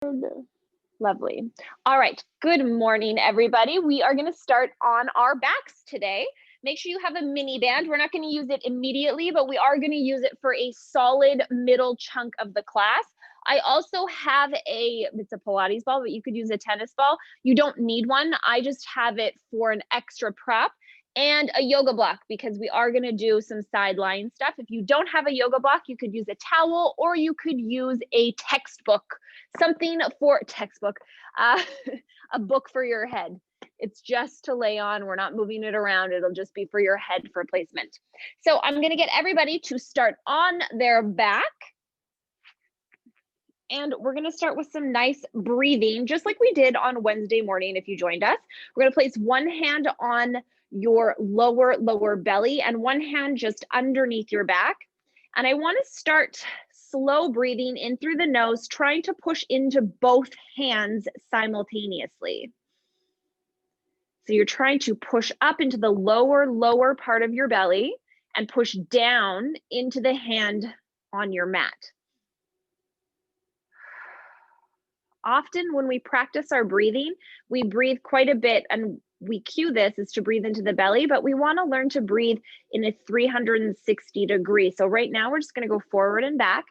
Lovely. All right. Good morning, everybody. We are going to start on our backs today. Make sure you have a mini band. We're not going to use it immediately, but we are going to use it for a solid middle chunk of the class. I also have it's a Pilates ball, but you could use a tennis ball. You don't need one. I just have it for an extra prep, and a yoga block because we are going to do some sideline stuff. If you don't have a yoga block, you could use a towel or you could use a textbook, something for textbook, a book for your head. It's just to lay on. We're not moving it around. It'll just be for your head for placement. So I'm going to get everybody to start on their back. And we're going to start with some nice breathing, just like we did on Wednesday morning if you joined us. We're going to place one hand on your lower belly and one hand just underneath your back. And I want to start slow breathing in through the nose, trying to push into both hands simultaneously. So you're trying to push up into the lower part of your belly and push down into the hand on your mat. Often when we practice our breathing, we breathe quite a bit, and we cue this is to breathe into the belly, but we want to learn to breathe in a 360 degree. So right now we're just going to go forward and back.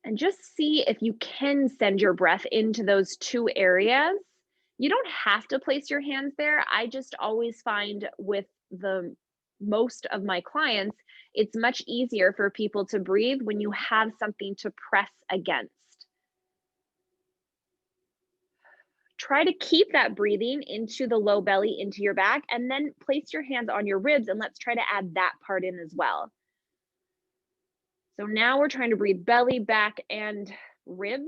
And just see if you can send your breath into those two areas. You don't have to place your hands there. I just always find with the most of my clients, it's much easier for people to breathe when you have something to press against. Try to keep that breathing into the low belly, into your back, and then place your hands on your ribs, and let's try to add that part in as well. So now we're trying to breathe belly, back, and ribs.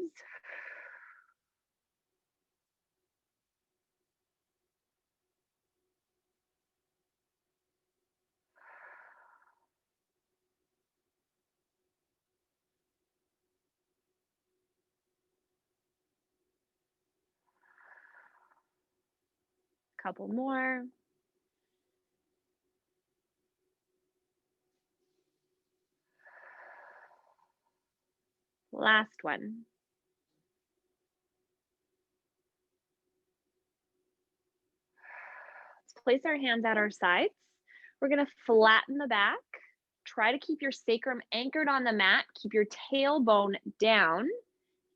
Couple more. Last one. Let's place our hands at our sides. We're going to flatten the back. Try to keep your sacrum anchored on the mat. Keep your tailbone down.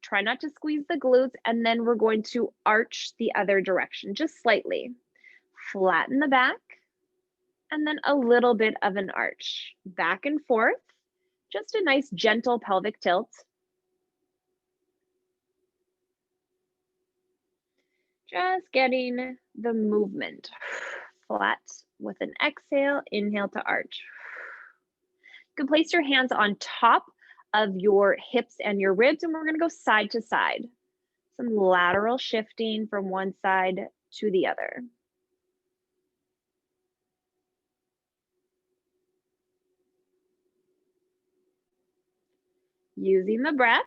Try not to squeeze the glutes, and then we're going to arch the other direction, just slightly. Flatten the back, and then a little bit of an arch. Back and forth, just a nice gentle pelvic tilt. Just getting the movement. Flat with an exhale, inhale to arch. You can place your hands on top of your hips and your ribs, and we're going to go side to side. Some lateral shifting from one side to the other. Using the breath.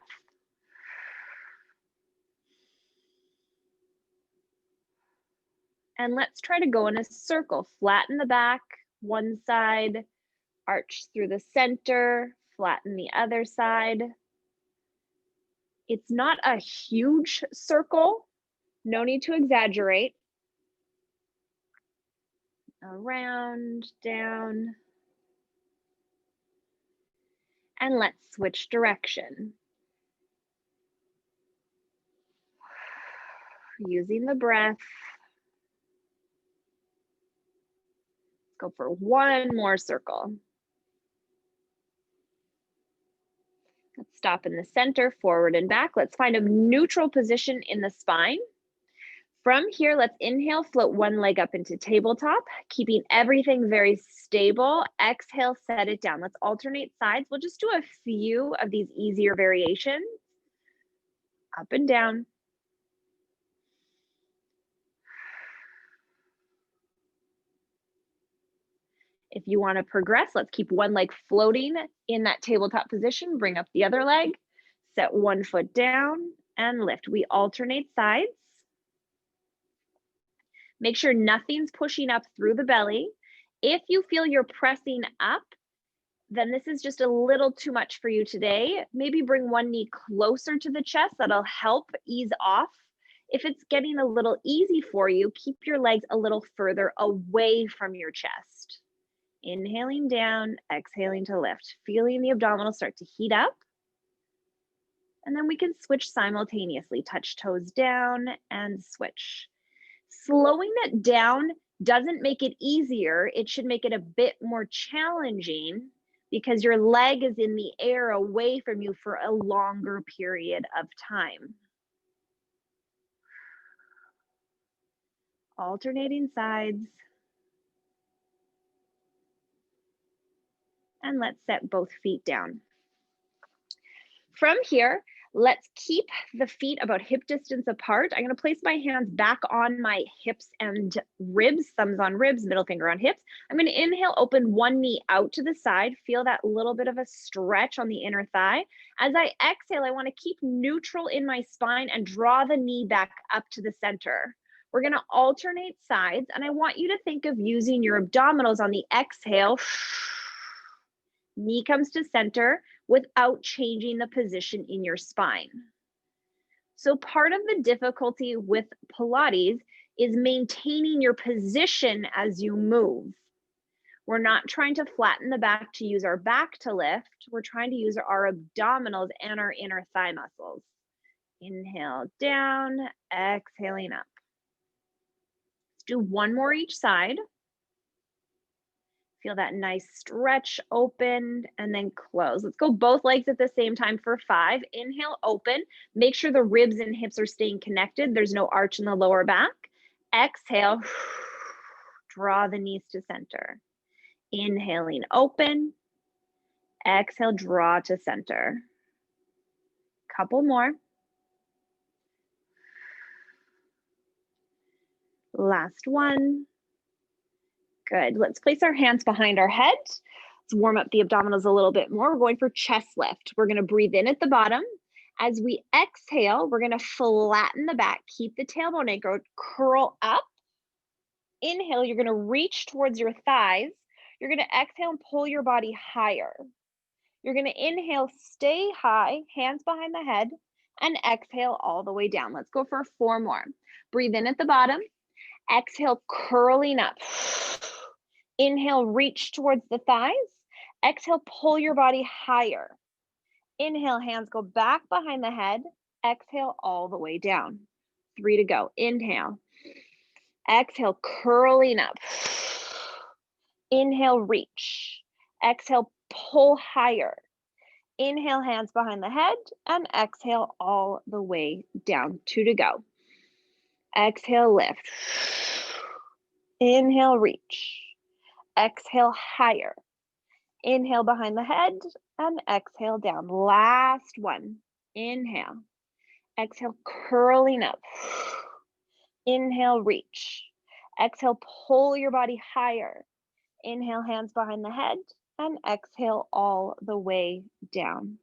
And let's try to go in a circle. Flatten the back, one side, arch through the center, flatten the other side. It's not a huge circle. No need to exaggerate. Around, down. And let's switch direction. Using the breath. Let's go for one more circle. Let's stop in the center, forward and back. Let's find a neutral position in the spine. From here, let's inhale, float one leg up into tabletop, keeping everything very stable. Exhale, set it down. Let's alternate sides. We'll just do a few of these easier variations. Up and down. If you want to progress, let's keep one leg floating in that tabletop position. Bring up the other leg. Set one foot down and lift. We alternate sides. Make sure nothing's pushing up through the belly. If you feel you're pressing up, then this is just a little too much for you today. Maybe bring one knee closer to the chest. That'll help ease off. If it's getting a little easy for you, keep your legs a little further away from your chest. Inhaling down, exhaling to lift. Feeling the abdominals start to heat up. And then we can switch simultaneously. Touch toes down and switch. Slowing it down doesn't make it easier. It should make it a bit more challenging because your leg is in the air away from you for a longer period of time. Alternating sides. And let's set both feet down. From here, let's keep the feet about hip distance apart. I'm going to place my hands back on my hips and ribs, thumbs on ribs, middle finger on hips. I'm going to inhale, open one knee out to the side. Feel that little bit of a stretch on the inner thigh. As I exhale, I want to keep neutral in my spine and draw the knee back up to the center. We're going to alternate sides, and I want you to think of using your abdominals on the exhale. Knee comes to center without changing the position in your spine. So part of the difficulty with Pilates is maintaining your position as you move. We're not trying to flatten the back to use our back to lift. We're trying to use our abdominals and our inner thigh muscles. Inhale down, exhaling up. Let's do one more each side. Feel that nice stretch, open, and then close. Let's go both legs at the same time for 5. Inhale, open. Make sure the ribs and hips are staying connected. There's no arch in the lower back. Exhale, draw the knees to center. Inhaling, open. Exhale, draw to center. Couple more. Last one. Good. Let's place our hands behind our head. Let's warm up the abdominals a little bit more. We're going for chest lift. We're going to breathe in at the bottom. As we exhale, we're going to flatten the back. Keep the tailbone anchored. Curl up. Inhale, you're going to reach towards your thighs. You're going to exhale and pull your body higher. You're going to inhale, stay high, hands behind the head, and exhale all the way down. Let's go for 4 more. Breathe in at the bottom. Exhale, curling up. Inhale, reach towards the thighs. Exhale, pull your body higher. Inhale, hands go back behind the head. Exhale, all the way down. 3 to go. Inhale. Exhale, curling up. Inhale, reach. Exhale, pull higher. Inhale, hands behind the head, and exhale all the way down. 2 to go. Exhale, lift. Inhale, reach. Exhale, higher. Inhale behind the head and exhale down. Last one. Inhale. Exhale, curling up. Inhale, reach. Exhale, pull your body higher. Inhale, hands behind the head, and exhale all the way down.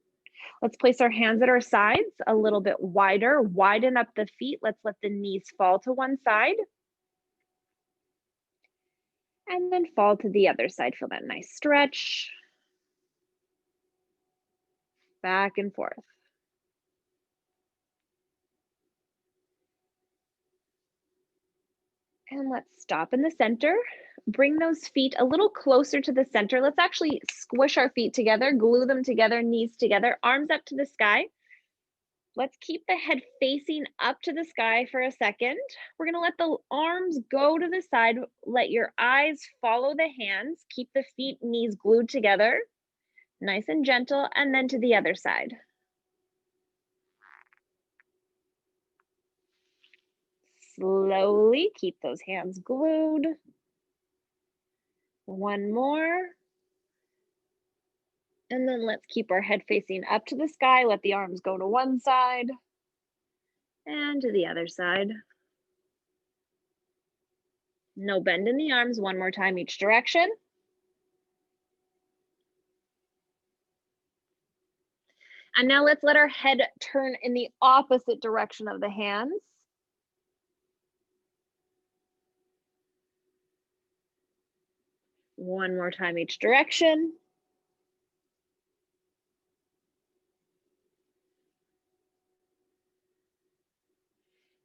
Let's place our hands at our sides a little bit wider. Widen up the feet. Let's let the knees fall to one side. And then fall to the other side. Feel that nice stretch. Back and forth. And let's stop in the center. Bring those feet a little closer to the center. Let's actually squish our feet together, glue them together, knees together, arms up to the sky. Let's keep the head facing up to the sky for a second. We're going to let the arms go to the side. Let your eyes follow the hands. Keep the feet, knees glued together. Nice and gentle. And then to the other side. Slowly keep those hands glued. One more. And then let's keep our head facing up to the sky. Let the arms go to one side and to the other side. No bend in the arms. One more time each direction. And now let's let our head turn in the opposite direction of the hands. One more time each direction.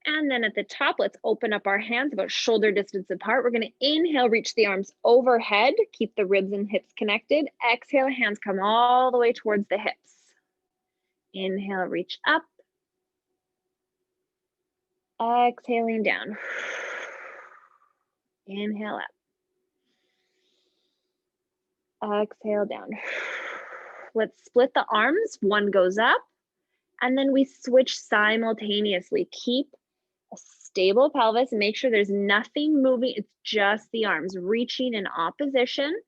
And then at the top, let's open up our hands about shoulder distance apart. We're going to inhale, reach the arms overhead, keep the ribs and hips connected. Exhale, hands come all the way towards the hips. Inhale, reach up. Exhaling down. Inhale up. Exhale down. Let's split the arms. One goes up, and then we switch simultaneously. Keep a stable pelvis and make sure there's nothing moving. It's just the arms reaching in opposition.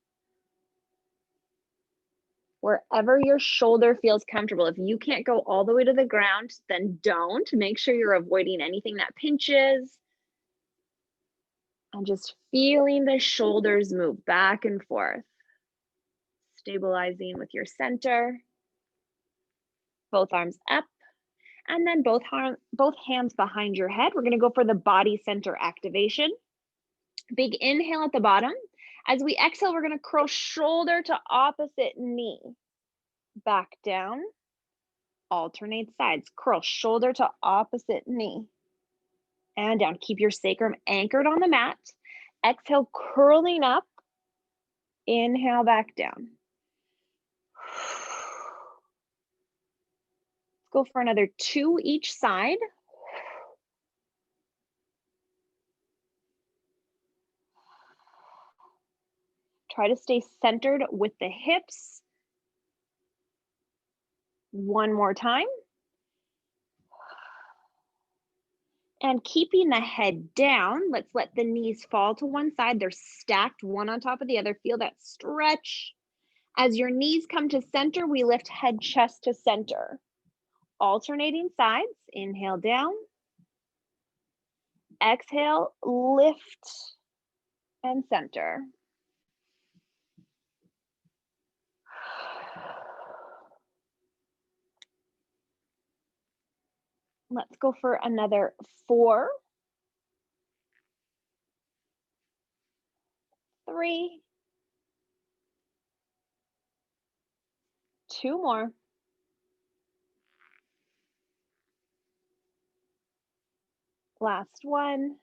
Wherever your shoulder feels comfortable. If you can't go all the way to the ground, then don't. Make sure you're avoiding anything that pinches. And just feeling the shoulders move back and forth. Stabilizing with your center. Both arms up. And then both hands behind your head. We're going to go for the body center activation. Big inhale at the bottom. As we exhale, we're going to curl shoulder to opposite knee. Back down. Alternate sides. Curl shoulder to opposite knee. And down. Keep your sacrum anchored on the mat. Exhale, curling up. Inhale, back down. Go for another 2 each side. Try to stay centered with the hips. One more time. And keeping the head down, let's let the knees fall to one side. They're stacked one on top of the other. Feel that stretch. As your knees come to center, we lift head, chest to center. Alternating sides. Inhale down. Exhale, lift and center. Let's go for another 4, 3, 2 more. Last one.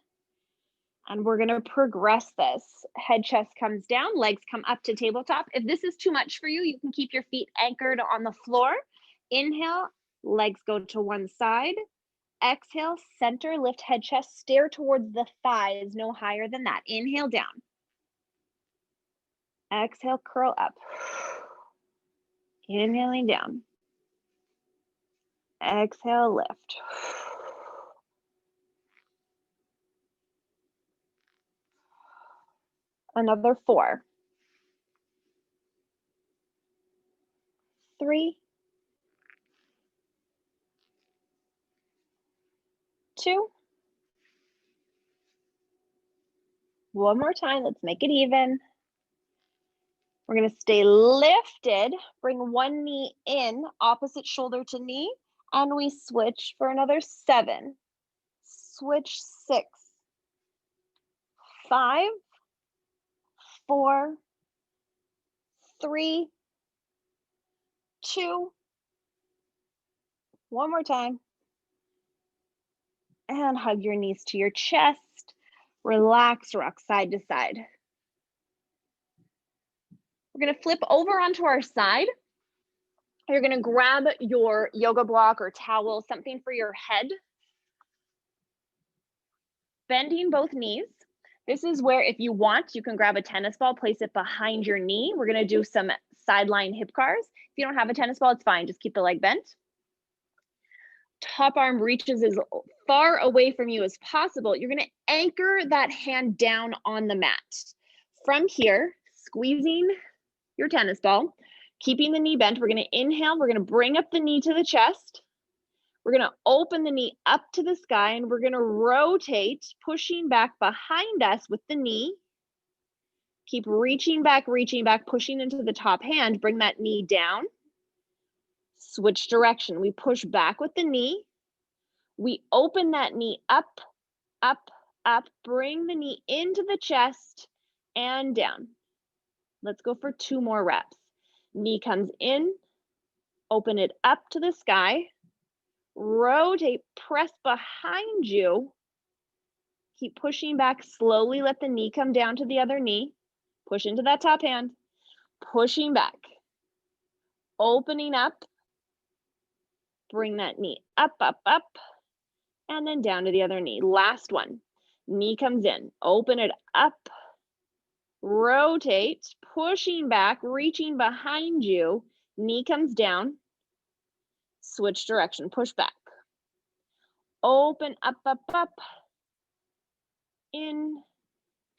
And we're going to progress this. Head, chest comes down, legs come up to tabletop. If this is too much for you, you can keep your feet anchored on the floor. Inhale, legs go to one side. Exhale, center, lift head, chest, stare towards the thighs, no higher than that. Inhale down. Exhale, curl up. Inhaling down. Exhale, lift. Another 4, 3, 2. One more time. Let's make it even. We're going to stay lifted. Bring one knee in, opposite shoulder to knee. And we switch for another 7. Switch 6, 5, 4, 3, 2. One more time. And hug your knees to your chest. Relax, rock side to side. We're going to flip over onto our side. You're going to grab your yoga block or towel, something for your head. Bending both knees. This is where, if you want, you can grab a tennis ball, place it behind your knee. We're going to do some sideline hip cars. If you don't have a tennis ball, it's fine. Just keep the leg bent. Top arm reaches as far away from you as possible. You're going to anchor that hand down on the mat. From here, squeezing your tennis ball, keeping the knee bent. We're going to inhale. We're going to bring up the knee to the chest. We're going to open the knee up to the sky, and we're going to rotate, pushing back behind us with the knee. Keep reaching back, pushing into the top hand. Bring that knee down. Switch direction. We push back with the knee. We open that knee up, up, up. Bring the knee into the chest and down. Let's go for 2 more reps. Knee comes in, open it up to the sky, rotate, press behind you. Keep pushing back slowly. Let the knee come down to the other knee. Push into that top hand. Pushing back. Opening up. Bring that knee up, up, up. And then down to the other knee. Last one. Knee comes in. Open it up. Rotate. Pushing back. Reaching behind you. Knee comes down. Switch direction. Push back. Open up, up, up. In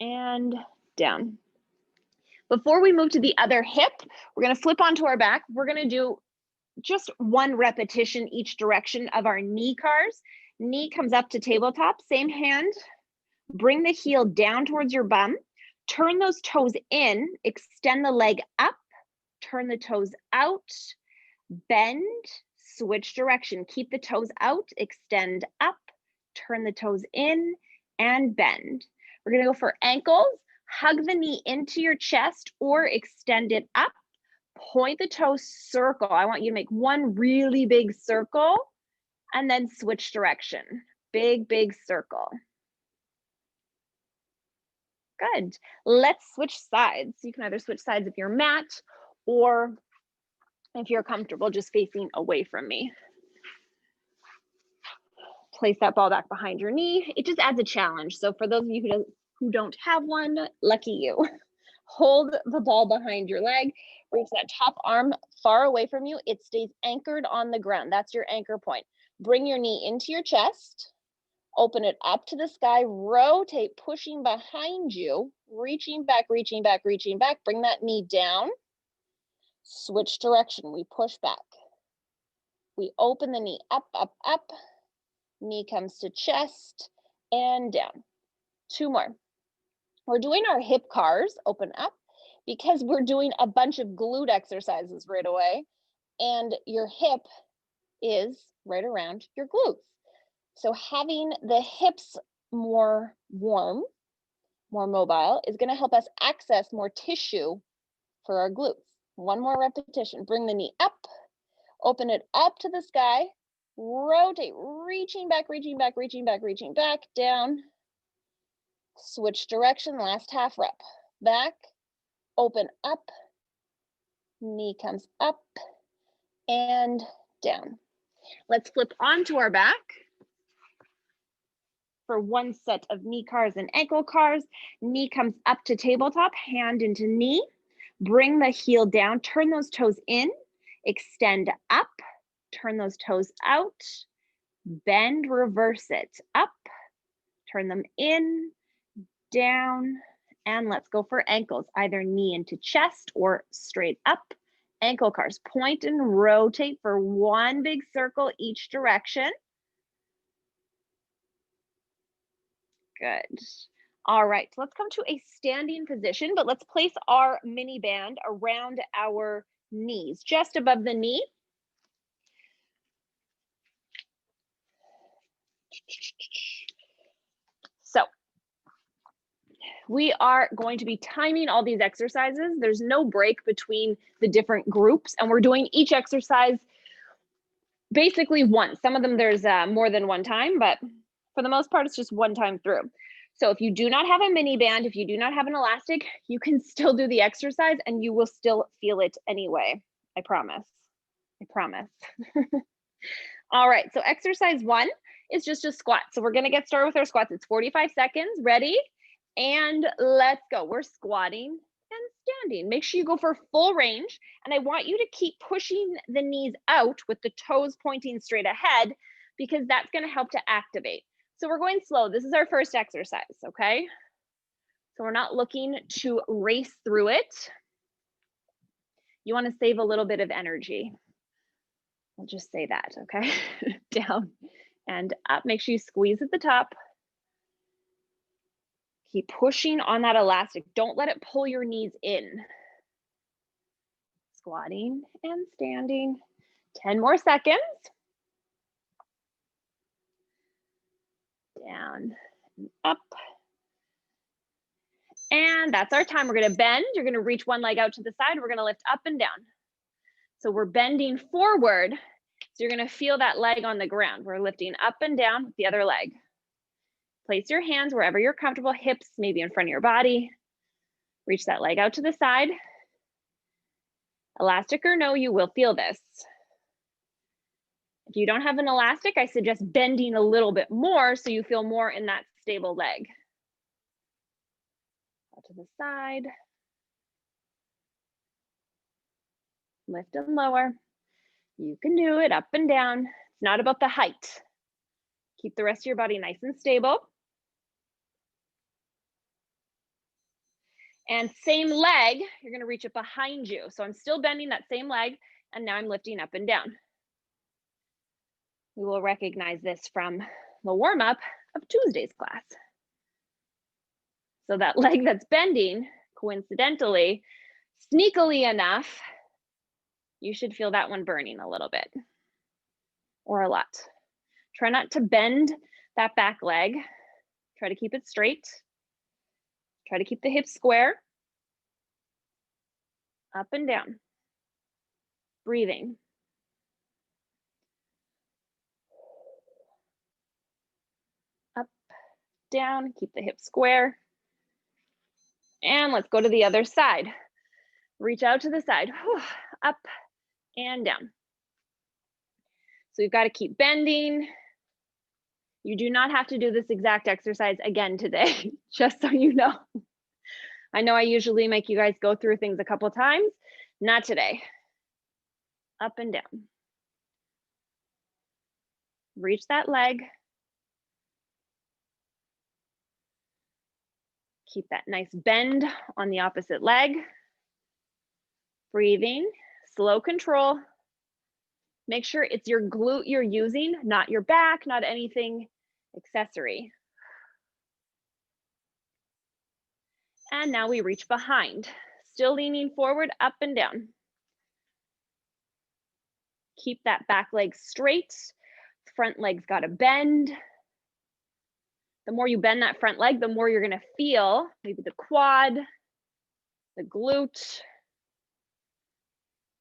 and down. Before we move to the other hip, we're going to flip onto our back. We're going to do just 1 repetition each direction of our knee cars. Knee comes up to tabletop, same hand. Bring the heel down towards your bum. Turn those toes in, extend the leg up, turn the toes out, bend, switch direction. Keep the toes out, extend up, turn the toes in, and bend. We're going to go for ankles. Hug the knee into your chest or extend it up. Point the toes, circle. I want you to make 1 really big circle and then switch direction. Big, big circle. Good. Let's switch sides. You can either switch sides if you're mat or if you're comfortable just facing away from me. Place that ball back behind your knee. It just adds a challenge. So for those of you who don't have one, lucky you. Hold the ball behind your leg. Reach that top arm far away from you. It stays anchored on the ground. That's your anchor point. Bring your knee into your chest. Open it up to the sky. Rotate, pushing behind you. Reaching back, reaching back, reaching back. Bring that knee down. Switch direction. We push back. We open the knee up, up, up. Knee comes to chest and down. 2 more. We're doing our hip cars, open up, because we're doing a bunch of glute exercises right away, and your hip is right around your glutes. So having the hips more warm, more mobile, is going to help us access more tissue for our glutes. 1 more repetition. Bring the knee up, open it up to the sky, rotate, reaching back, reaching back, reaching back, reaching back, down. Switch direction, last half rep. Back, open up, knee comes up and down. Let's flip onto our back for 1 set of knee cars and ankle cars. Knee comes up to tabletop, hand into knee. Bring the heel down, turn those toes in, extend up, turn those toes out, bend, reverse it, up, turn them in, down, and let's go for ankles, either knee into chest or straight up. Ankle cars, point and rotate for 1 big circle each direction. Good. All right, so let's come to a standing position, but let's place our mini band around our knees, just above the knee. So we are going to be timing all these exercises. There's no break between the different groups, and we're doing each exercise basically once. Some of them there's more than 1 time, but for the most part, it's just 1 time through. So if you do not have a mini band, if you do not have an elastic, you can still do the exercise and you will still feel it anyway. I promise. I promise. All right, so exercise 1 is just a squat. So we're gonna get started with our squats. It's 45 seconds, ready? And let's go. We're squatting and standing. Make sure you go for full range. And I want you to keep pushing the knees out with the toes pointing straight ahead, because that's gonna help to activate. So we're going slow. This is our first exercise, okay? So we're not looking to race through it. You wanna save a little bit of energy. I'll just say that, okay? Down and up. Make sure you squeeze at the top. Keep pushing on that elastic. Don't let it pull your knees in. Squatting and standing, 10 more seconds. Down, and up. And that's our time. We're gonna bend. You're gonna reach one leg out to the side. We're gonna lift up and down. So we're bending forward. So you're gonna feel that leg on the ground. We're lifting up and down with the other leg. Place your hands wherever you're comfortable, hips maybe in front of your body. Reach that leg out to the side. Elastic or no, you will feel this. If you don't have an elastic, I suggest bending a little bit more so you feel more in that stable leg. Out to the side. Lift and lower. You can do it up and down. It's not about the height. Keep the rest of your body nice and stable. And same leg, you're gonna reach it behind you. So I'm still bending that same leg, and now I'm lifting up and down. We will recognize this from the warm-up of Tuesday's class. So that leg that's bending, coincidentally, sneakily enough, you should feel that one burning a little bit or a lot. Try not to bend that back leg. Try to keep it straight. Try to keep the hips square. Up and down. Breathing. Up, down, keep the hips square. And let's go to the other side. Reach out to the side, up and down. So you've got to keep bending. You do not have to do this exact exercise again today, just so you know. I know I usually make you guys go through things a couple times, not today. Up and down. Reach that leg. Keep that nice bend on the opposite leg. Breathing, slow control. Make sure it's your glute you're using, not your back, not anything accessory. And now we reach behind, still leaning forward, up and down. Keep that back leg straight. Front leg's got to bend. The more you bend that front leg, the more you're going to feel maybe the quad, the glute.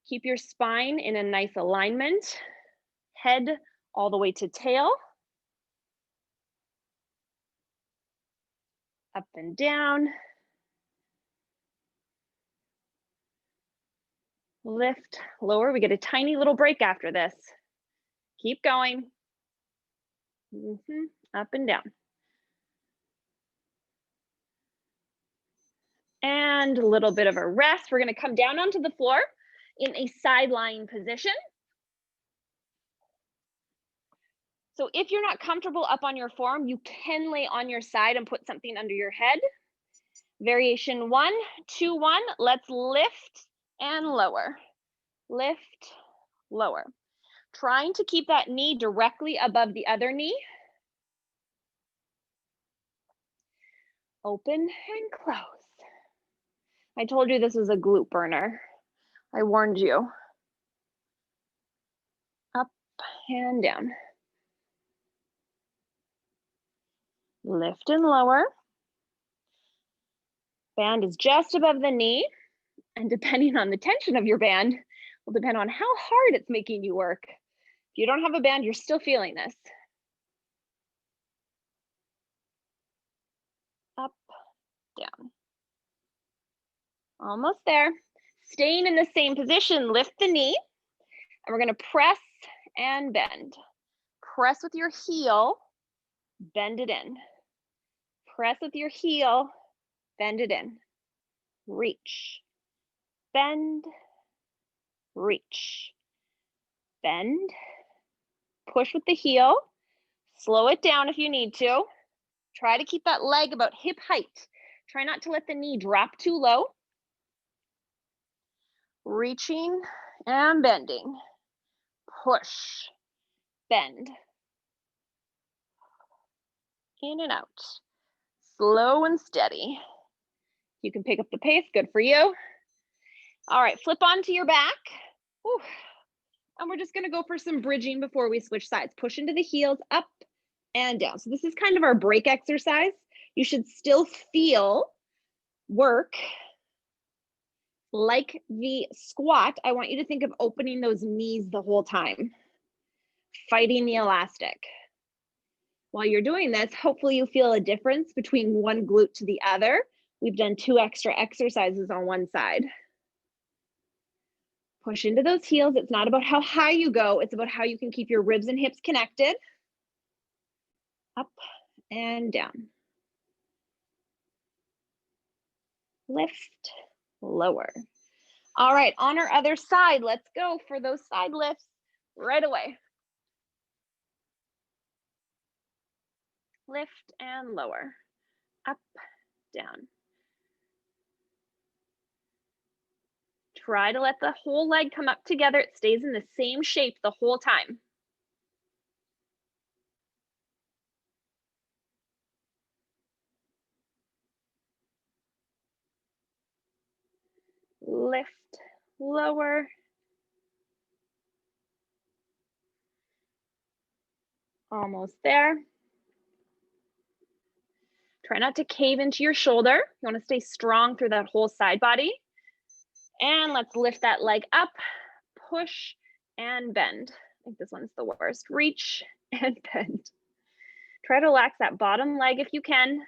Keep your spine in a nice alignment. Head all the way to tail. Up and down. Lift, lower. We get a tiny little break after this. Keep going. Up and down. And a little bit of a rest. We're going to come down onto the floor in a side lying position. So if you're not comfortable up on your forearm, you can lay on your side and put something under your head. Variation 1, 2, 1. Let's lift and lower. Lift, lower. Trying to keep that knee directly above the other knee. Open and close. I told you this was a glute burner. I warned you. Up and down. Lift and lower. Band is just above the knee. And depending on the tension of your band, will depend on how hard it's making you work. If you don't have a band, you're still feeling this. Up, down. Almost there. Staying in the same position, lift the knee. And we're going to press and bend. Press with your heel, bend it in. Press with your heel, bend it in. Reach, bend, reach, bend, push with the heel, slow it down if you need to. Try to keep that leg about hip height. Try not to let the knee drop too low. Reaching and bending. Push, bend. In and out. Slow and steady. You can pick up the pace, good for you. All right, flip onto your back. Whew. And we're just gonna go for some bridging before we switch sides. Push into the heels, up and down. So this is kind of our break exercise. You should still feel work like the squat. I want you to think of opening those knees the whole time, fighting the elastic. While you're doing this, hopefully you feel a difference between one glute to the other. We've done 2 extra exercises on one side. Push into those heels. It's not about how high you go. It's about how you can keep your ribs and hips connected. Up and down. Lift, lower. All right, on our other side, let's go for those side lifts right away. Lift and lower. Up, down. Try to let the whole leg come up together. It stays in the same shape the whole time. Lift, lower. Almost there. Try not to cave into your shoulder. You want to stay strong through that whole side body. And let's lift that leg up, push and bend. I think this one's the worst. Reach and bend. Try to relax that bottom leg if you can.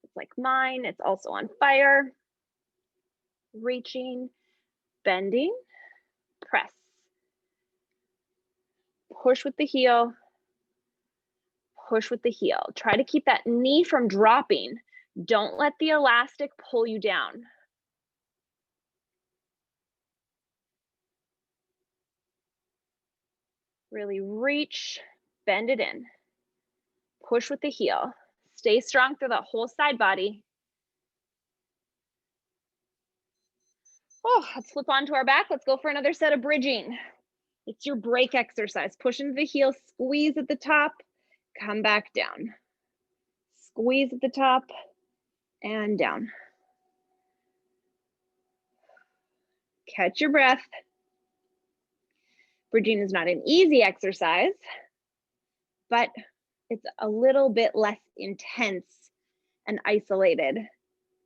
It's like mine, it's also on fire. Reaching, bending, press. Push with the heel, push with the heel. Try to keep that knee from dropping. Don't let the elastic pull you down. Really reach, bend it in. Push with the heel. Stay strong through that whole side body. Oh, let's flip onto our back. Let's go for another set of bridging. It's your break exercise. Push into the heel, squeeze at the top, come back down. Squeeze at the top and down. Catch your breath. Bridging is not an easy exercise, but it's a little bit less intense and isolated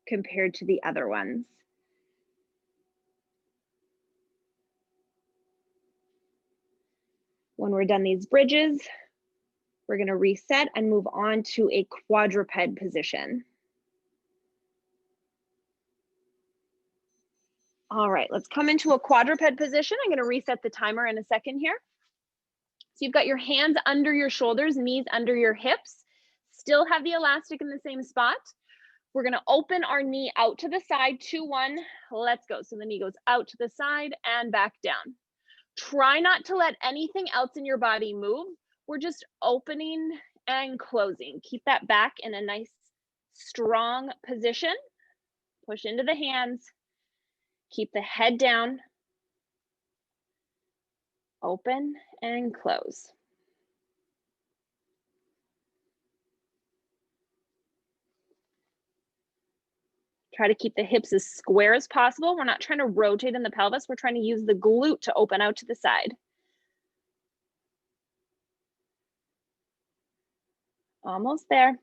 compared to the other ones. When we're done these bridges, we're going to reset and move on to a quadruped position. All right, let's come into a quadruped position. I'm going to reset the timer in a second here. So you've got your hands under your shoulders, knees under your hips, still have the elastic in the same spot. We're going to open our knee out to the side, 2, 1, let's go. So the knee goes out to the side and back down. Try not to let anything else in your body move. We're just opening and closing. Keep that back in a nice, strong position. Push into the hands. Keep the head down. Open and close. Try to keep the hips as square as possible. We're not trying to rotate in the pelvis. We're trying to use the glute to open out to the side. Almost there.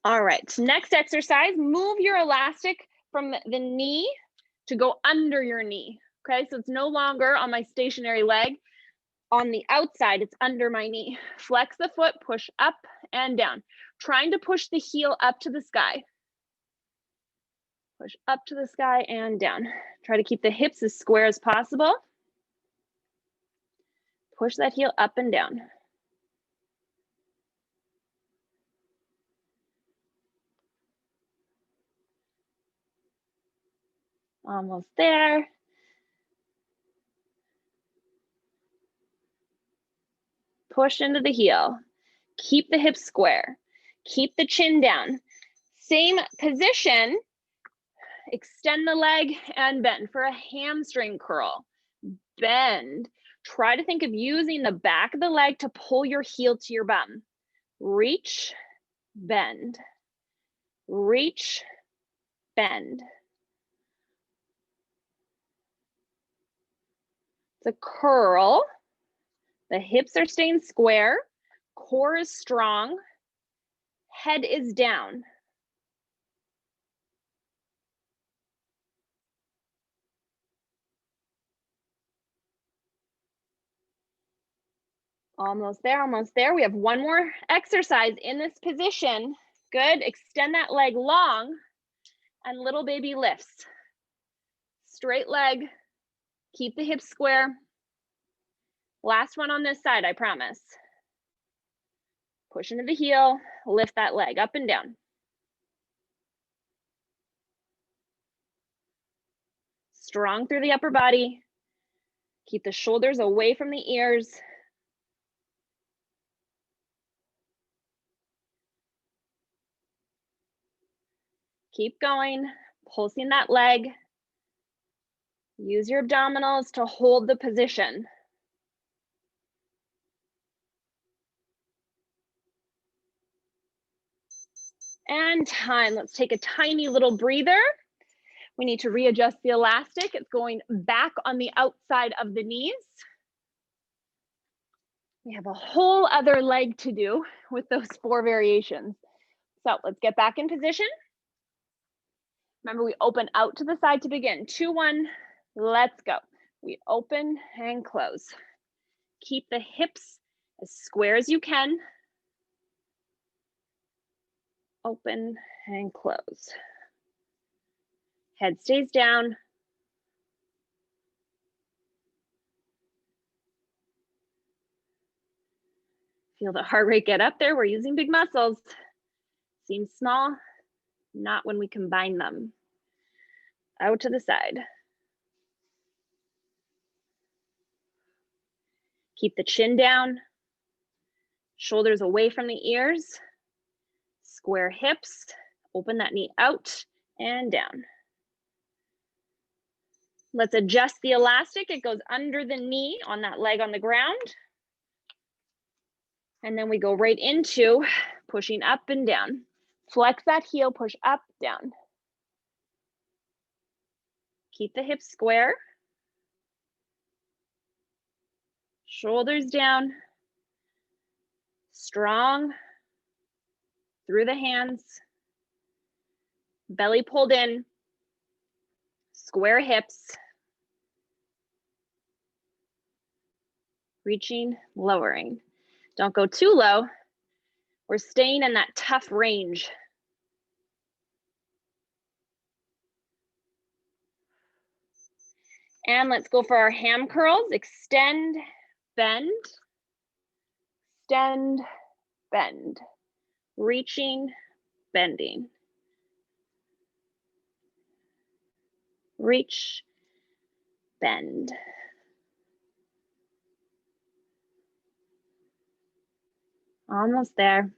All right, next exercise, move your elastic from the knee to go under your knee. Okay, so it's no longer on my stationary leg. On the outside, it's under my knee. Flex the foot, push up and down. Trying to push the heel up to the sky. Push up to the sky and down. Try to keep the hips as square as possible. Push that heel up and down. Almost there. Push into the heel. Keep the hips square. Keep the chin down. Same position. Extend the leg and bend for a hamstring curl. Bend. Try to think of using the back of the leg to pull your heel to your bum. Reach, bend. Reach, bend. It's a curl. The hips are staying square. Core is strong. Head is down. Almost there, almost there. We have one more exercise in this position. Good. Extend that leg long and little baby lifts. Straight leg. Keep the hips square. Last one on this side, I promise. Push into the heel, lift that leg up and down. Strong through the upper body. Keep the shoulders away from the ears. Keep going, pulsing that leg. Use your abdominals to hold the position. And time. Let's take a tiny little breather. We need to readjust the elastic. It's going back on the outside of the knees. We have a whole other leg to do with those 4 variations. So let's get back in position. Remember, we open out to the side to begin. 2, 1, let's go. We open and close. Keep the hips as square as you can. Open and close. Head stays down. Feel the heart rate get up there. We're using big muscles. Seems small, not when we combine them. Out to the side. Keep the chin down, shoulders away from the ears, square hips, open that knee out and down. Let's adjust the elastic. It goes under the knee on that leg on the ground. And then we go right into pushing up and down. Flex that heel, push up, down. Keep the hips square. Shoulders down. Strong through the hands. Belly pulled in. Square hips. Reaching, lowering. Don't go too low. We're staying in that tough range. And let's go for our ham curls. Extend, bend, extend, bend. Reaching, bending. Reach, bend. Almost there.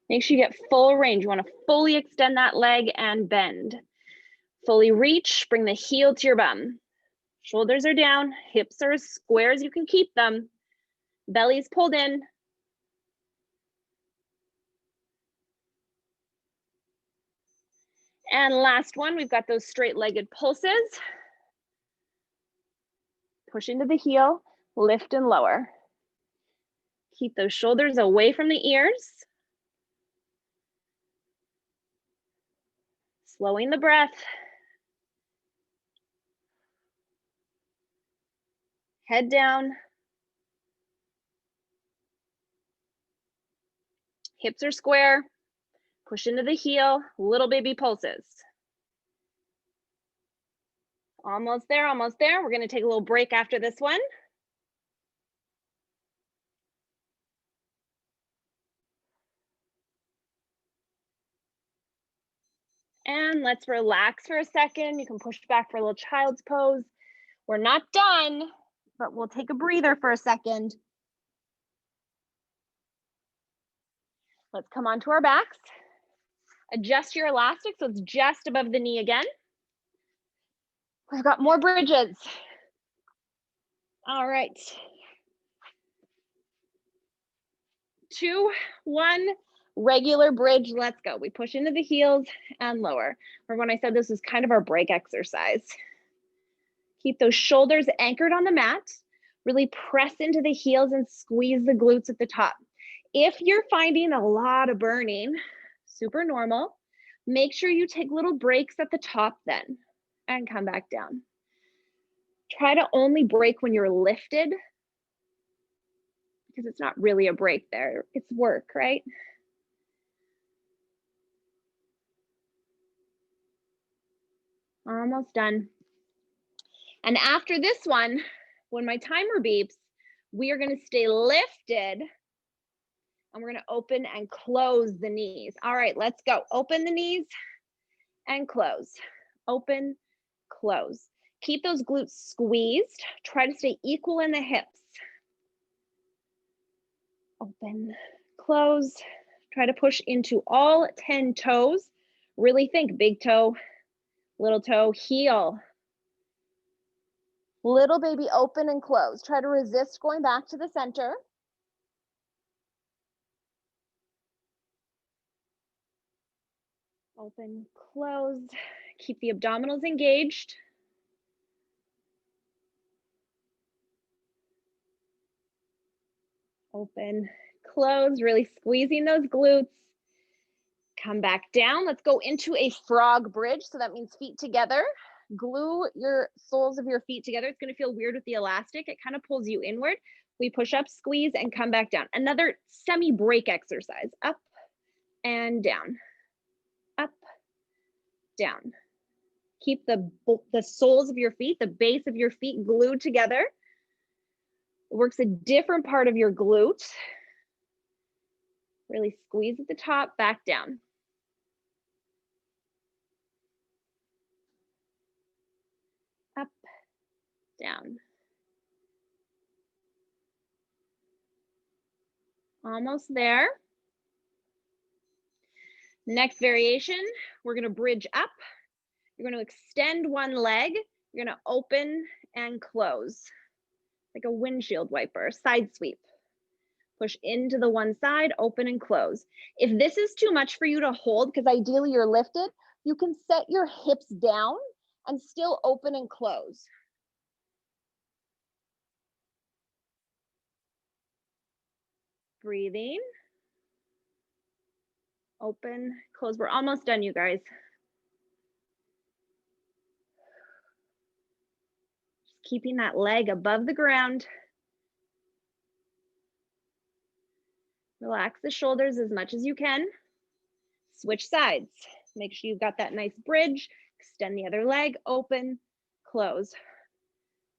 Make sure you get full range. You want to fully extend that leg and bend. Fully reach, bring the heel to your bum. Shoulders are down, hips are as square as you can keep them. Belly's pulled in. And last one, we've got those straight-legged pulses. Push into the heel, lift and lower. Keep those shoulders away from the ears. Slowing the breath. Head down. Hips are square. Push into the heel, little baby pulses. Almost there, almost there. We're going to take a little break after this one. And let's relax for a second. You can push back for a little child's pose. We're not done, but we'll take a breather for a second. Let's come onto our backs. Adjust your elastic so it's just above the knee again. We've got more bridges. All right. 2, 1, Regular bridge, let's go. We push into the heels and lower. Remember when I said this is kind of our break exercise. Keep those shoulders anchored on the mat. Really press into the heels and squeeze the glutes at the top. If you're finding a lot of burning, super normal, make sure you take little breaks at the top then and come back down. Try to only break when you're lifted because it's not really a break there. It's work, right? Almost done. And after this one, when my timer beeps, we are going to stay lifted and we're going to open and close the knees. All right, let's go. Open the knees and close. Open, close. Keep those glutes squeezed. Try to stay equal in the hips. Open, close. Try to push into all 10 toes. Really think big toe, little toe, heel. Little baby open and close. Try to resist going back to the center. Open, close. Keep the abdominals engaged. Open, close, really squeezing those glutes. Come back down. Let's go into a frog bridge. So that means feet together. Glue your soles of your feet together. It's going to feel weird with the elastic. It kind of pulls you inward. We push up, squeeze, and come back down. Another semi-break exercise. Up and down. Up, down. Keep the soles of your feet, the base of your feet glued together. It works a different part of your glute. Really squeeze at the top, back down. Up, down. Almost there. Next variation, we're going to bridge up. You're going to extend one leg. You're going to open and close like a windshield wiper, side sweep. Push into the one side, open and close. If this is too much for you to hold, because ideally you're lifted, you can set your hips down and still open and close. Breathing. Open, close. We're almost done, you guys. Just keeping that leg above the ground. Relax the shoulders as much as you can. Switch sides. Make sure you've got that nice bridge. Extend the other leg, open, close.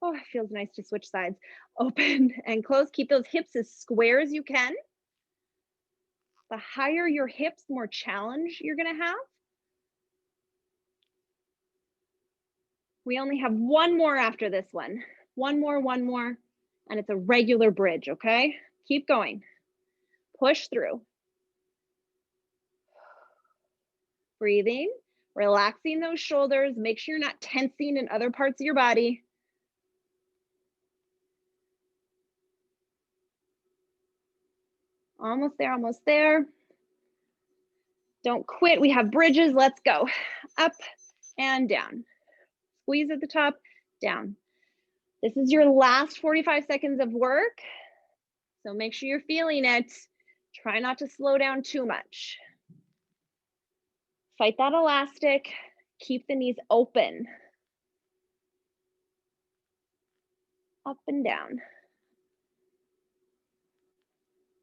Oh, it feels nice to switch sides. Open and close. Keep those hips as square as you can. The higher your hips, the more challenge you're going to have. We only have one more after this one. One more, and it's a regular bridge, okay? Keep going. Push through. Breathing, relaxing those shoulders. Make sure you're not tensing in other parts of your body. Almost there, almost there. Don't quit. We have bridges. Let's go. Up and down. Squeeze at the top, down. This is your last 45 seconds of work. So make sure you're feeling it. Try not to slow down too much. Fight that elastic. Keep the knees open. Up and down.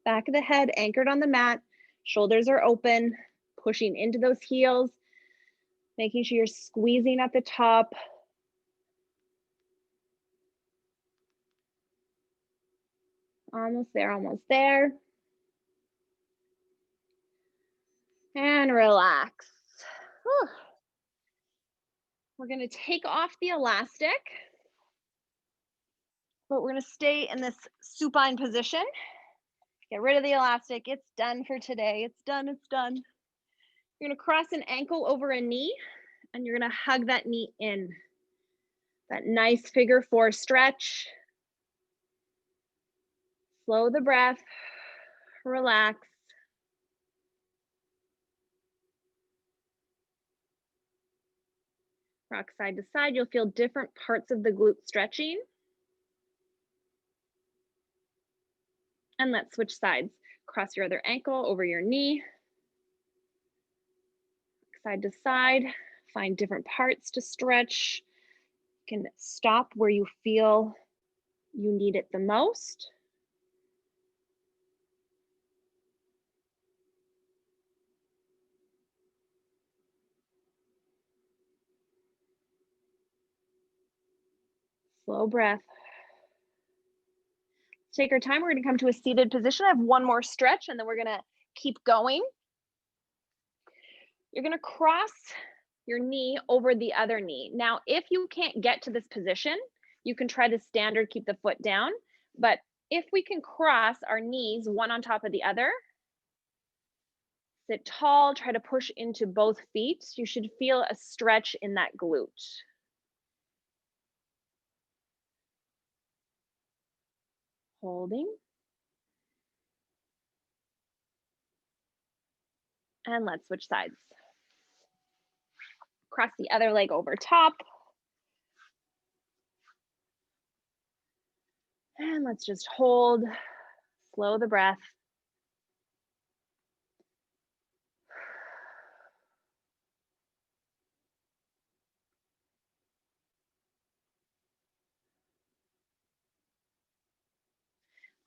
Back of the head anchored on the mat. Shoulders are open. Pushing into those heels. Making sure you're squeezing at the top. Almost there, almost there. And relax. Whew. We're going to take off the elastic, but we're going to stay in this supine position. Get rid of the elastic. It's done for today. It's done, it's done. You're going to cross an ankle over a knee, and you're going to hug that knee in. That nice figure four stretch. Slow the breath. Relax. Rock side to side. You'll feel different parts of the glute stretching. And let's switch sides. Cross your other ankle over your knee. Side to side. Find different parts to stretch. You can stop where you feel you need it the most. Slow breath. Take our time. We're going to come to a seated position. I have one more stretch and then we're going to keep going. You're going to cross your knee over the other knee. Now, if you can't get to this position, you can try the standard, keep the foot down. But if we can cross our knees one on top of the other, sit tall, try to push into both feet. You should feel a stretch in that glute. Holding. And let's switch sides. Cross the other leg over top. And let's just hold, slow the breath.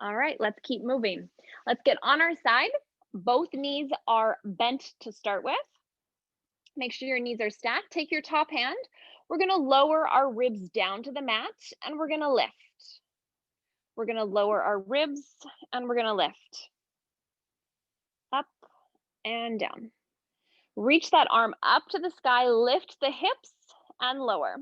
All right, let's keep moving. Let's get on our side. Both knees are bent to start with. Make sure your knees are stacked. Take your top hand. We're going to lower our ribs down to the mat and we're going to lift. We're going to lower our ribs and we're going to lift. Up and down. Reach that arm up to the sky, lift the hips and lower.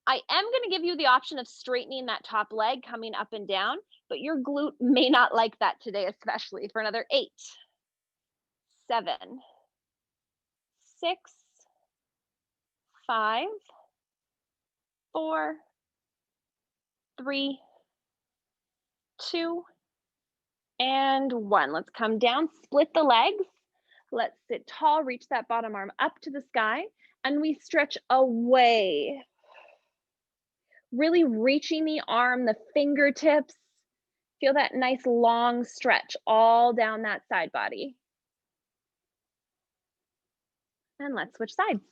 I am going to give you the option of straightening that top leg coming up and down, but your glute may not like that today, especially for another 8, 7, 6, 5, 4, 3, 2, and 1. Let's come down, split the legs. Let's sit tall, reach that bottom arm up to the sky, and we stretch away. Really reaching the arm, the fingertips. Feel that nice long stretch all down that side body. And let's switch sides.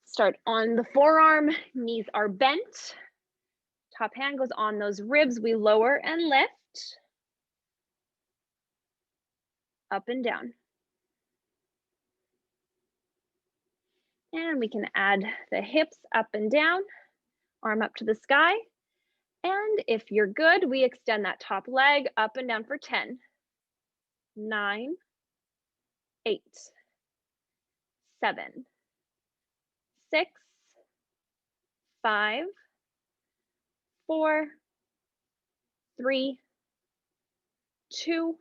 Start on the forearm, knees are bent. Top hand goes on those ribs. We lower and lift. Up and down. And we can add the hips up and down, arm up to the sky. And if you're good, we extend that top leg up and down for 10, 9, 8, 7, 6, 5, 4, 3, 2,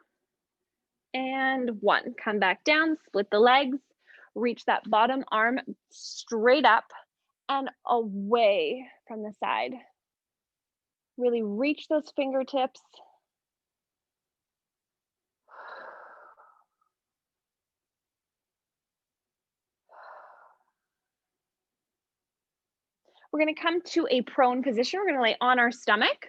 and 1. Come back down, split the legs, reach that bottom arm straight up and away from the side. Really reach those fingertips. We're going to come to a prone position. We're going to lay on our stomach.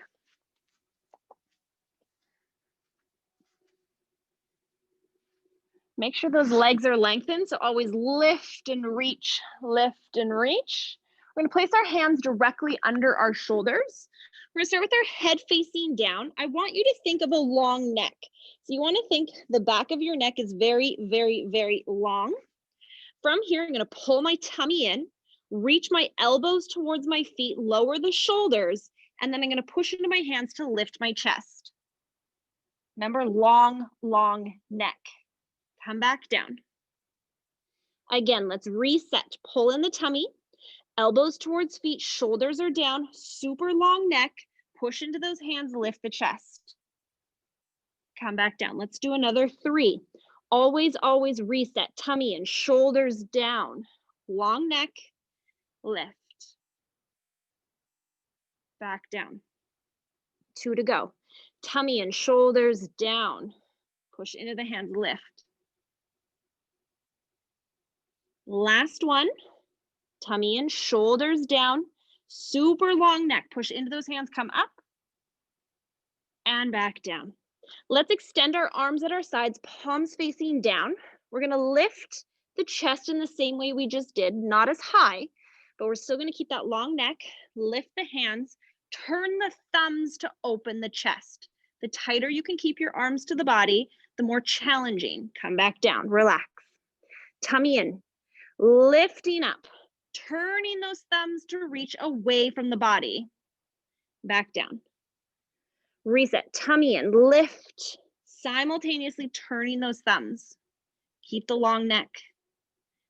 Make sure those legs are lengthened, so always lift and reach, lift and reach. We're going to place our hands directly under our shoulders. We're going to start with our head facing down. I want you to think of a long neck. So you want to think the back of your neck is very, very, very long. From here, I'm going to pull my tummy in, reach my elbows towards my feet, lower the shoulders, and then I'm going to push into my hands to lift my chest. Remember, long, long neck. Come back down. Again, let's reset. Pull in the tummy, elbows towards feet, shoulders are down, super long neck. Push into those hands, lift the chest. Come back down. Let's do another 3. Always, always reset. Tummy in, shoulders down, long neck, lift. Back down. 2 to go. Tummy and shoulders down. Push into the hands, lift. Last one. Tummy in, shoulders down, super long neck. Push into those hands, come up and back down. Let's extend our arms at our sides, palms facing down. We're gonna lift the chest in the same way we just did, not as high, but we're still gonna keep that long neck, lift the hands, turn the thumbs to open the chest. The tighter you can keep your arms to the body, the more challenging. Come back down, relax. Tummy in, lifting up, turning those thumbs to reach away from the body. Back down. Reset, tummy in, lift, simultaneously turning those thumbs. Keep the long neck.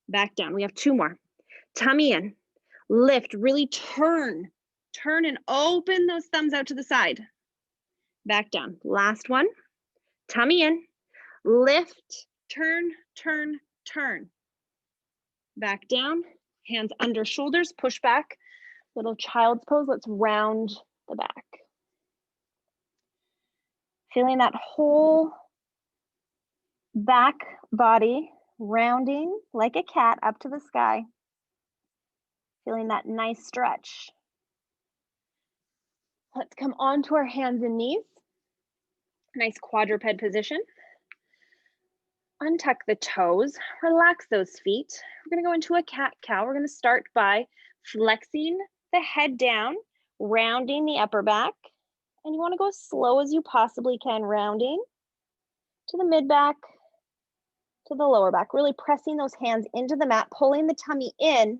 Back down. We have 2 more. Tummy in, lift, really turn and open those thumbs out to the side. Back down. Last one. Tummy in, lift, turn. Back down, hands under shoulders, push back. Little child's pose. Let's round the back. Feeling that whole back body rounding like a cat up to the sky. Feeling that nice stretch. Let's come onto our hands and knees. Nice quadruped position. Untuck the toes, relax those feet. We're gonna go into a cat-cow. We're gonna start by flexing the head down, rounding the upper back. And you wanna go as slow as you possibly can, rounding to the mid-back, to the lower back, really pressing those hands into the mat, pulling the tummy in,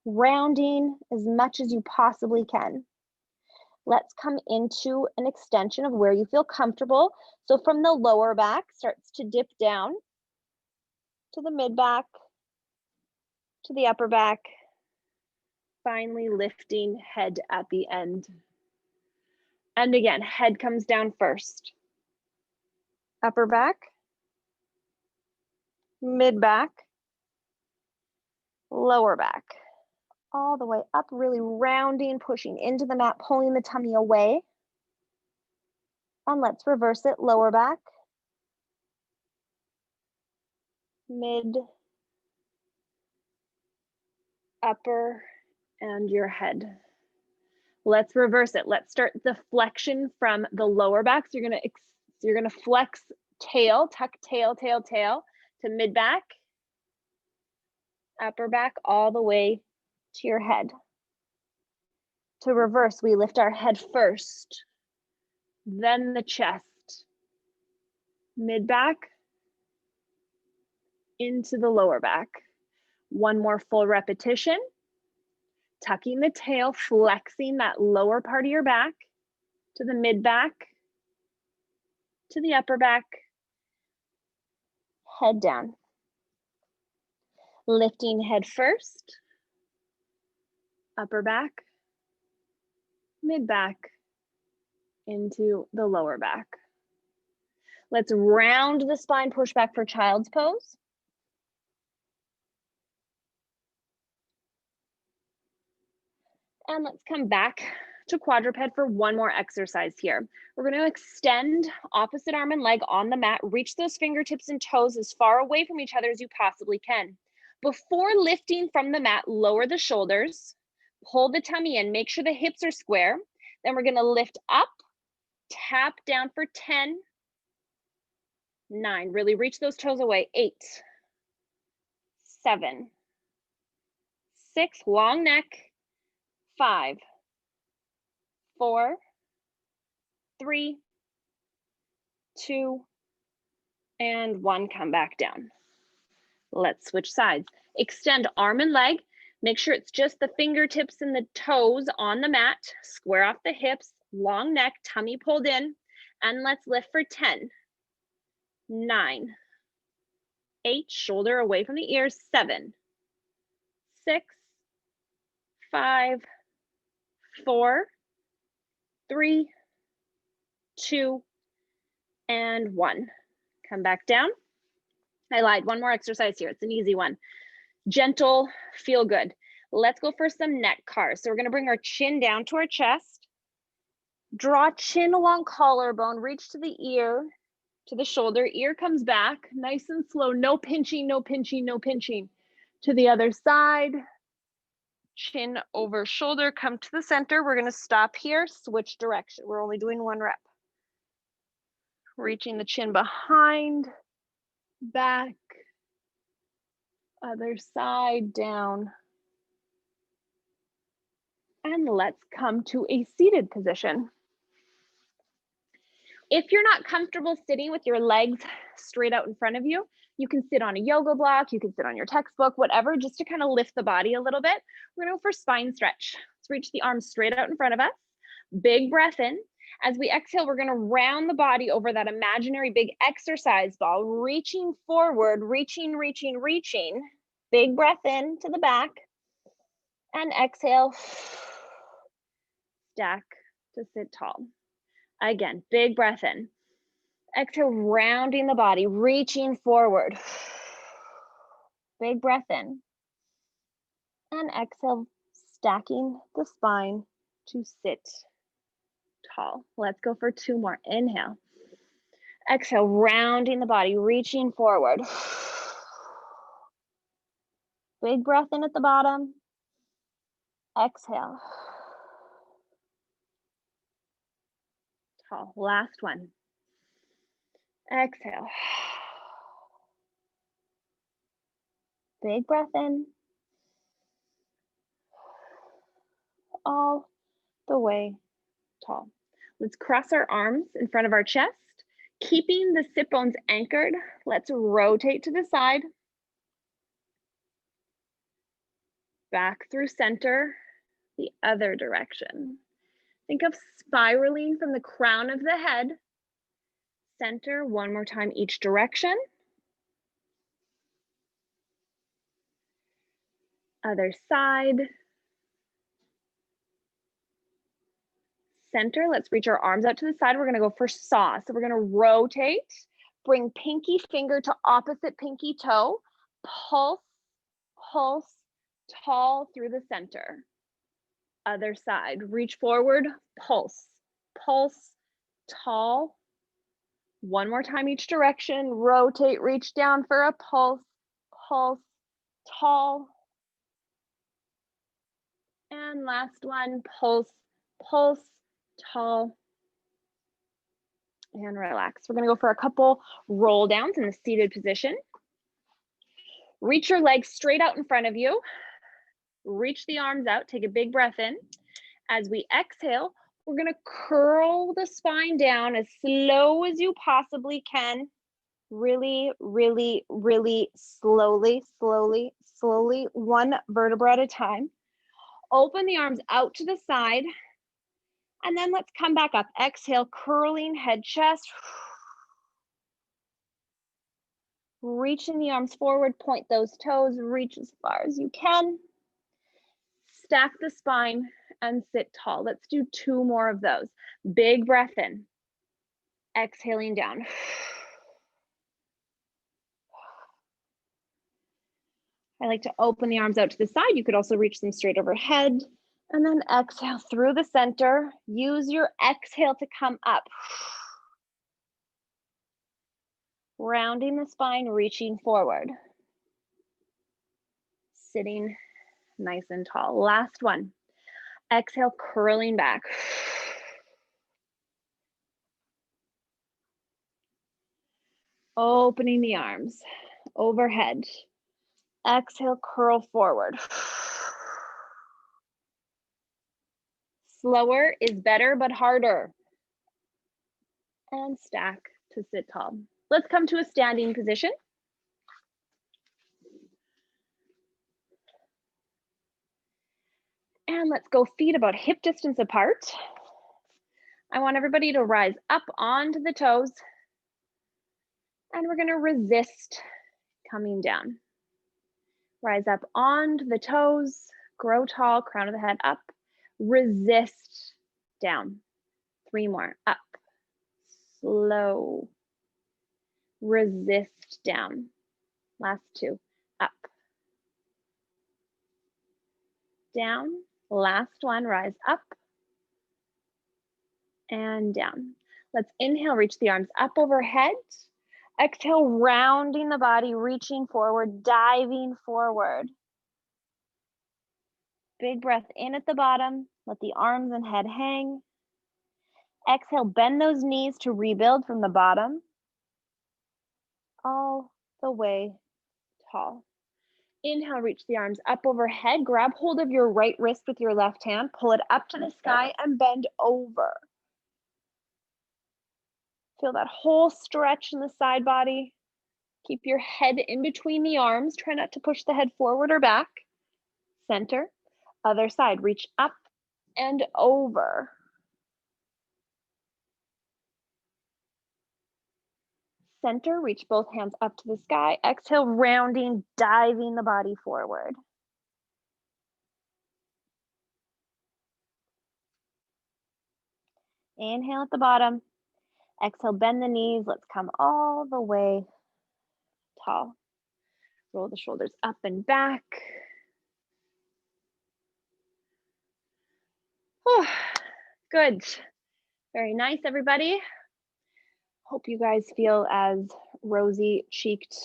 rounding as much as you possibly can. Let's come into an extension of where you feel comfortable. So from the lower back, starts to dip down to the mid-back, to the upper back, finally lifting head at the end. And again, head comes down first. Upper back, mid-back, lower back. All the way up, really rounding, pushing into the mat, pulling the tummy away. And let's reverse it, lower back, mid, upper, and your head. Let's reverse it. Let's start the flexion from the lower back. So you're gonna flex tail, tuck tail to mid back, upper back, all the way to your head. To reverse, we lift our head first, then the chest, mid back, into the lower back. One more full repetition. Tucking the tail, flexing that lower part of your back to the mid back, to the upper back, head down. Lifting head first, upper back, mid back, into the lower back. Let's round the spine, push back for child's pose. And let's come back to quadruped for one more exercise here. We're going to extend opposite arm and leg on the mat, reach those fingertips and toes as far away from each other as you possibly can. Before lifting from the mat, lower the shoulders, pull the tummy in, make sure the hips are square. Then we're going to lift up, tap down for 10, 9, really reach those toes away, 8, 7, 6, long neck, 5, 4, 3, 2, and 1, come back down. Let's switch sides. Extend arm and leg. Make sure it's just the fingertips and the toes on the mat. Square off the hips, long neck, tummy pulled in. And let's lift for 10, 9, 8, shoulder away from the ears, 7, 6, 5, 4, 3, 2, and 1. Come back down. I lied, one more exercise here. It's an easy one. Gentle, feel good. Let's go for some neck cars. So we're gonna bring our chin down to our chest. Draw chin along collarbone, reach to the ear, to the shoulder. Ear comes back, nice and slow. No pinching, no pinching, no pinching. To the other side. Chin over shoulder, come to the center. We're gonna stop here, switch direction. We're only doing 1 rep. Reaching the chin behind, back, other side, down. And let's come to a seated position. If you're not comfortable sitting with your legs straight out in front of you, you can sit on a yoga block, you can sit on your textbook, whatever, just to kind of lift the body a little bit. We're gonna go for spine stretch. Let's reach the arms straight out in front of us. Big breath in. As we exhale, we're gonna round the body over that imaginary big exercise ball, reaching forward, reaching. Big breath in to the back. And exhale, stack to sit tall. Again, big breath in. Exhale, rounding the body, reaching forward. Big breath in. And exhale, stacking the spine to sit tall. Let's go for 2 more. Inhale. Exhale, rounding the body, reaching forward. Big breath in at the bottom. Exhale. Tall. Last one. Exhale. Big breath in. All the way tall. Let's cross our arms in front of our chest, keeping the sit bones anchored. Let's rotate to the side. Back through center, the other direction. Think of spiraling from the crown of the head. Center, 1 more time each direction. Other side. Center, let's reach our arms out to the side. We're gonna go for saw. So we're gonna rotate, bring pinky finger to opposite pinky toe, pulse, pulse, tall through the center. Other side, reach forward, pulse, pulse, tall. 1 more time each direction, rotate, reach down for a pulse, pulse, tall. And last one, pulse, pulse, tall, and relax. We're gonna go for a couple roll downs in the seated position. Reach your legs straight out in front of you. Reach the arms out, take a big breath in. As we exhale, we're gonna curl the spine down as slow as you possibly can. Really, really, really slowly, 1 vertebra at a time. Open the arms out to the side. And then let's come back up. Exhale, curling head, chest. Reaching the arms forward, point those toes, reach as far as you can. Stack the spine and sit tall. Let's do 2 more of those. Big breath in. Exhaling down. I like to open the arms out to the side. You could also reach them straight overhead. And then exhale through the center. Use your exhale to come up. Rounding the spine, reaching forward. Sitting nice and tall. Last one. Exhale, curling back. Opening the arms overhead. Exhale, curl forward. Slower is better, but harder. And stack to sit tall. Let's come to a standing position. And let's go feet about hip distance apart. I want everybody to rise up onto the toes. And we're gonna resist coming down. Rise up onto the toes, grow tall, crown of the head up. Resist down. 3 more, up, slow. Resist down. Last 2, up. Down, last one, rise up and down. Let's inhale, reach the arms up overhead. Exhale, rounding the body, reaching forward, diving forward. Big breath in at the bottom. Let the arms and head hang. Exhale, bend those knees to rebuild from the bottom all the way tall. Inhale, reach the arms up overhead. Grab hold of your right wrist with your left hand. Pull it up to the sky and bend over. Feel that whole stretch in the side body. Keep your head in between the arms. Try not to push the head forward or back. Center. Other side. Reach up and over. Center. Reach both hands up to the sky. Exhale, rounding, diving the body forward. Inhale at the bottom. Exhale, bend the knees. Let's come all the way tall. Roll the shoulders up and back. Oh, good. Very nice, everybody. Hope you guys feel as rosy cheeked